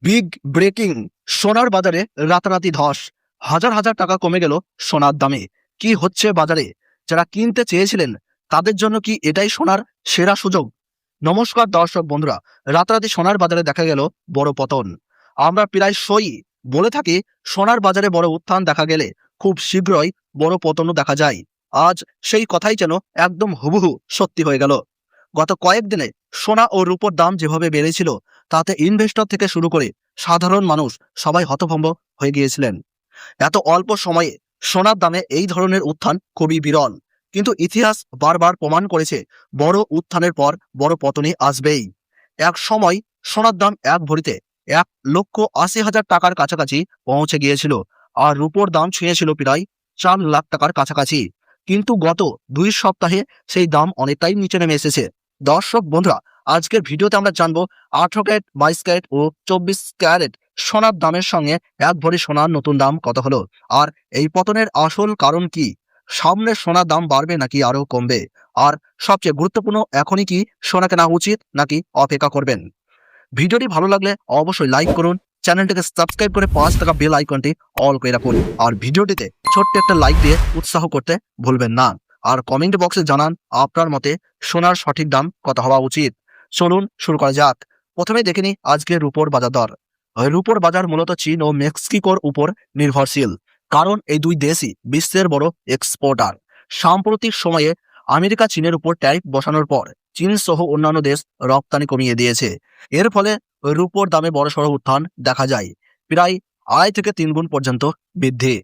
Big breaking, সোনার বাজারে রাতারাতি ধস, হাজার হাজার টাকা কমে গেল সোনার দামে। কি হচ্ছে বাজারে? যারা কিনতে চেয়েছিলেন তাদের জন্য কি এটাই সোনার সেরা সুযোগ? নমস্কার দর্শক বন্ধুরা, রাতারাতি সোনার বাজারে দেখা গেল বড় পতন। আমরা প্রায়শই বলে থাকি সোনার বাজারে বড় উত্থান দেখা গেলে খুব শীঘ্রই বড় পতনও দেখা যায়। আজ সেই কথাই যেন একদম হুবহু সত্যি হয়ে গেল। গত কয়েকদিনে সোনা ও রূপোর দাম যেভাবে বেড়েছিল তাতে ইনভেস্টর থেকে শুরু করে সাধারণ মানুষ সবাই হতভম্ব হয়ে গিয়েছিলেন। এত অল্প সময়ে সোনার দামে এই ধরনের উত্থান খুবই বিরল, কিন্তু ইতিহাস বারবার প্রমাণ করেছে বড় উত্থানের পর বড় পতনই আসবেই। এক সময় সোনার দাম এক ভরিতে 1,80,000 টাকার কাছাকাছি পৌঁছে গিয়েছিল, আর রূপোর দাম ছুঁয়েছিল প্রায় 4 লাখ টাকার কাছাকাছি। কিন্তু গত 2 সপ্তাহে সেই দাম অনেকটাই নিচে নেমে এসেছে। দর্শক বন্ধুরা, আজকের ভিডিওতে আমরা জানবো 18 ক্যারেট, 22 ক্যারেট ও 24 ক্যারেট সোনার দামের সঙ্গে এক ভরি সোনার নতুন দাম কত হলো, আর এই পতনের আসল কারণ কি? সামনে সোনার দাম বাড়বে নাকি আরো কমবে? আর সবচেয়ে গুরুত্বপূর্ণ, এখনই কি সোনা কেনা উচিত নাকি অপেক্ষা করবেন? ভিডিওটি ভালো লাগলে অবশ্যই লাইক করুন, চ্যানেলটিকে সাবস্ক্রাইব করে 5 টাকা বেল আইকনটি অল করে রাখুন, আর ভিডিওটিতে ছোট্ট একটা লাইক দিয়ে উৎসাহ করতে ভুলবেন না। আর কমেন্ট বক্সে জানান আপনার মতে সোনার সঠিক দাম কত হওয়া উচিত। চলুন শুরু করা যাক। প্রথমে দেখে নিই আজকের রূপোর বাজার দর। রূপোর বাজার মূলত চীন ও মেক্সিকোর উপর নির্ভরশীল, কারণ এই দুই দেশই বিশ্বের বড় এক্সপোর্টার। সাম্প্রতিক সময়ে আমেরিকা চীনের উপর ট্যারিফ বসানোর পর চীন সহ অন্যান্য দেশ রপ্তানি কমিয়ে দিয়েছে। এর ফলে রূপোর দামে বড়সড় উত্থান দেখা যায়, প্রায় 2.5 থেকে 3 গুণ পর্যন্ত বৃদ্ধি।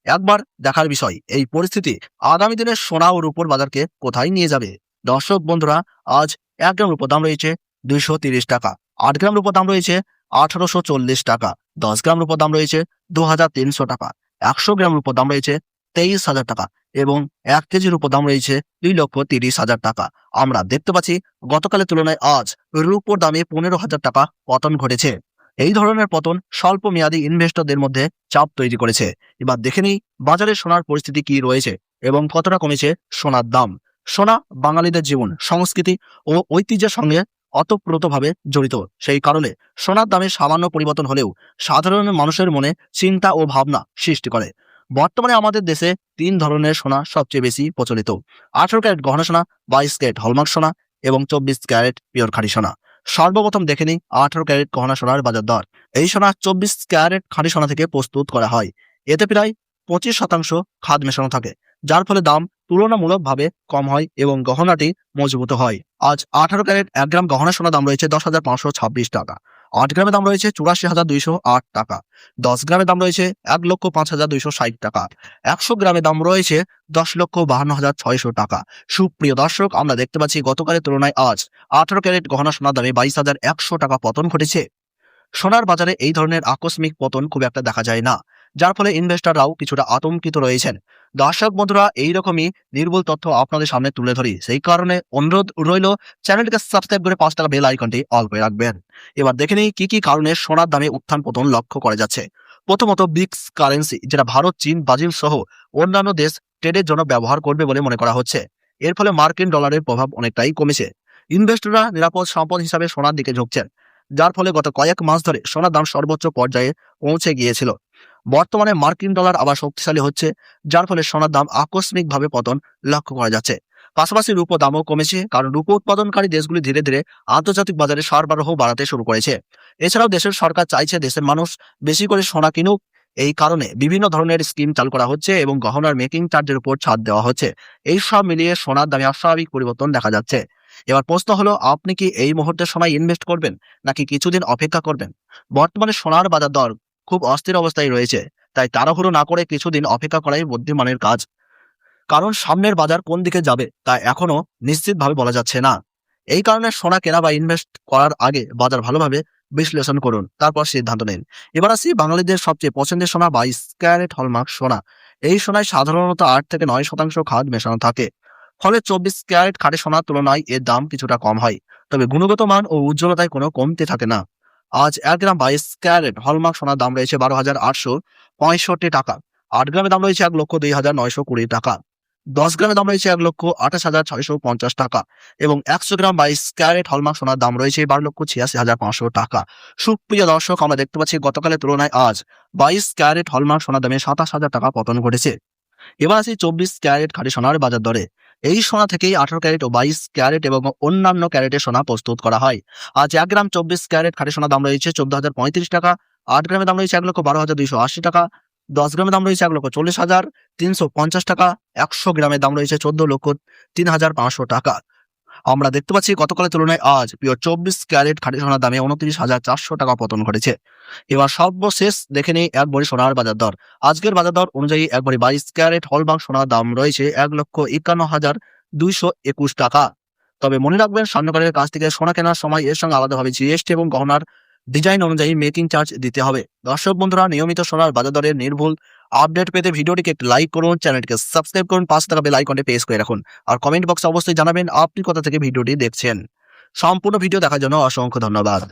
একবার দেখার বিষয় এই পরিস্থিতি আগামী দিনে সোনা ও রূপোর বাজারকে কোথায় নিয়ে যাবে। দর্শক বন্ধুরা, আজ 1 গ্রাম রূপোর দাম রয়েছে 230 টাকা, 8 গ্রাম রূপোর দাম রয়েছে 1840 টাকা, 10 গ্রাম রূপোর দাম রয়েছে 2300 টাকা, 100 গ্রাম রূপোর দাম রয়েছে 23,000 টাকা এবং 1 কেজির উপর দাম রয়েছে 2,30,000 টাকা। আমরা দেখতে পাচ্ছি গতকালের তুলনায় আজ রূপোর দামে 15,000 টাকা পতন ঘটেছে। এই ধরনের পতন স্বল্প মেয়াদী ইনভেস্টরদের মধ্যে চাপ তৈরি করেছে। এবার দেখে নিই বাজারে সোনার পরিস্থিতি কি রয়েছে এবং কতটা কমেছে সোনার দাম। সোনা বাঙালিদের জীবন, সংস্কৃতি ও ঐতিহ্যের সঙ্গে ওতপ্রোতভাবে জড়িত। সেই কারণে সোনার দামে সামান্য পরিবর্তন হলেও সাধারণ মানুষের মনে চিন্তা ও ভাবনা সৃষ্টি করে। বর্তমানে আমাদের দেশে 3 ধরনের সোনা সবচেয়ে বেশি প্রচলিত: 18 ক্যারেট গহনা সোনা, 22 ক্যারেট হলমার্ক সোনা এবং 24 ক্যারেট পিওর খাঁটি সোনা। সর্বপ্রথম দেখে নিই 18 ক্যারেট গহনা সোনার বাজার দর। এই সোনা 24 ক্যারেট খাঁটি সোনা থেকে প্রস্তুত করা হয়। এতে প্রায় 25% খাদ মেশানো থাকে, যার ফলে দাম তুলনামূলকভাবে কম হয় এবং গহনাটি মজবুত হয়। আজ 18 ক্যারেট 1 গ্রাম গহনা সোনা দাম রয়েছে 10,526 টাকা, 8 গ্রামের দাম রয়েছে 84,208 টাকা, 10 গ্রামের দাম রয়েছে 1,05,260 টাকা, 100 গ্রামের দাম রয়েছে 10,52,600 টাকা। সুপ্রিয় দর্শক, আমরা দেখতে পাচ্ছি গতকালের তুলনায় আজ 18 ক্যারেট গহনা সোনার দামে 22,100 টাকা পতন ঘটেছে। সোনার বাজারে এই ধরনের আকস্মিক পতন খুব একটা দেখা যায় না, যার ফলে ইনভেস্টররাও কিছুটা আতঙ্কিত রয়েছেন। দর্শক বন্ধুরা, এইরকমই নির্ভুল তথ্য আপনাদের সামনে তুলে ধরি, সেই কারণে অনুরোধ রইল চ্যানেলটিকে সাবস্ক্রাইব করে 5 টাকা বেল আইকনটি অল করে রাখবেন। এবার দেখে নিই কি কি কারণে সোনার দামে উত্থান পতন লক্ষ্য করা যাচ্ছে। প্রথমত, ব্রিক্স কারেন্সি, যেটা ভারত, চীন, ব্রাজিল সহ অন্যান্য দেশ ট্রেডের জন্য ব্যবহার করবে বলে মনে করা হচ্ছে। এর ফলে মার্কিন ডলারের প্রভাব অনেকটাই কমেছে। ইনভেস্টররা নিরাপদ সম্পদ হিসাবে সোনার দিকে ঝুঁকছেন, যার ফলে গত কয়েক মাস ধরে সোনার দাম সর্বোচ্চ পর্যায়ে পৌঁছে গিয়েছিল। বর্তমানে মার্কিন ডলার আবার শক্তিশালী হচ্ছে, যার ফলে সোনার দাম আকস্মিকভাবে পতন লক্ষ্য করা যাচ্ছে। পাশাপাশি রূপো দামও কমেছে, কারণ রূপো উৎপাদনকারী দেশগুলি ধীরে ধীরে আন্তর্জাতিক বাজারে সরবরাহ বাড়াতে শুরু করেছে। এছাড়াও দেশের সরকার চাইছে দেশের মানুষ বেশি করে সোনা কিনুক। এই কারণে বিভিন্ন ধরনের স্কিম চালু করা হচ্ছে এবং গহনার মেকিং চার্জের উপর ছাড় দেওয়া হচ্ছে। এই সব মিলিয়ে সোনার দামে অস্বাভাবিক পরিবর্তন দেখা যাচ্ছে। এবার প্রশ্ন হলো, আপনি কি এই মুহূর্তে সময় ইনভেস্ট করবেন নাকি কিছুদিন অপেক্ষা করবেন? বর্তমানে সোনার বাজার দর খুব অস্থির অবস্থায় রয়েছে, তাই তাড়াহুড়ো না করে কিছুদিন অপেক্ষা করাই বুদ্ধিমানের কাজ। কারণ সামনের বাজার কোন দিকে যাবে তা এখনো নিশ্চিতভাবে বলা যাচ্ছে না। এই কারণে সোনা কেনা বা ইনভেস্ট করার আগে বাজার ভালোভাবে বিশ্লেষণ করুন, তারপর সিদ্ধান্ত নিন। এবার আসি বাঙালিদের সবচেয়ে পছন্দের সোনা 22 ক্যারেট হলমার্ক সোনা। এই সোনায় সাধারণত 8 থেকে 9% খাদ মেশানো থাকে, ফলে 24 ক্যারেট খাঁটি সোনার তুলনায় এর দাম কিছুটা কম হয়, তবে গুণগত মান ও উজ্জ্বলতায় কোনো কমতি থাকে না। আজ 1 গ্রাম 22 ক্যারেট হলমার্ক সোনার দাম রয়েছে 12,865 টাকা, 8 গ্রামের দাম রয়েছে 1,02,920 টাকা, 10 গ্রামের দাম রয়েছে 1,28,650 টাকা এবং 100 গ্রাম 22 ক্যারেট হলমার্ক সোনার দাম রয়েছে 12,86,500 টাকা। সুপ্রিয় দর্শক, আমরা দেখতে পাচ্ছি গতকালের তুলনায় আজ 22 ক্যারেট হলমার্ক সোনার দামে 27,000 টাকা পতন ঘটেছে। এবার আসি 24 ক্যারেট খাঁটি সোনার বাজার দরে। এই সোনা থেকেই 18 ক্যারেট ও 22 ক্যারেট এবং অন্যান্য ক্যারেটের সোনা প্রস্তুত করা হয়। আজ 1 গ্রাম 24 ক্যারেট খাঁটি সোনার দাম রয়েছে 14,035 টাকা, 8 গ্রামের দাম রয়েছে 1,12,280 টাকা, 10 গ্রামের দাম রয়েছে 1,40,350 টাকা, 100 গ্রামের দাম রয়েছে 14,03,500 টাকা। আমরা দেখতে পাচ্ছি গতকালের তুলনায় আজ পিওর 24 ক্যারেট খাঁটি সোনার দামে 29,400 টাকা পতন ঘটেছে। এবার সর্বশেষ দেখে নেই এক ভরি সোনার বাজার দর। আজকের বাজার দর অনুযায়ী এক ভরি 22 ক্যারেট হলমার্ক সোনার দাম রয়েছে 1,51,221 টাকা। তবে মনে রাখবেন, স্বর্ণকারের কাছ থেকে সোনা কেনার সময় এর সঙ্গে আলাদাভাবে জিএসটি এবং গহনার ডিজাইন অনুযায়ী মেকিং চার্জ দিতে হবে। দর্শক বন্ধুরা, নিয়মিত সোনার বাজার দরের নির্ভুল আপডেট পেতে ভিডিওটিকে একটি লাইক করুন, চ্যানেলটিকে সাবস্ক্রাইব করুন, পাশে থাকা বেল আইকনটি প্রেস করে রাখুন। আর কমেন্ট বক্সে অবশ্যই জানাবেন আপনি কোথা থেকে ভিডিওটি দেখছেন। সম্পূর্ণ ভিডিও দেখার জন্য অসংখ্য ধন্যবাদ।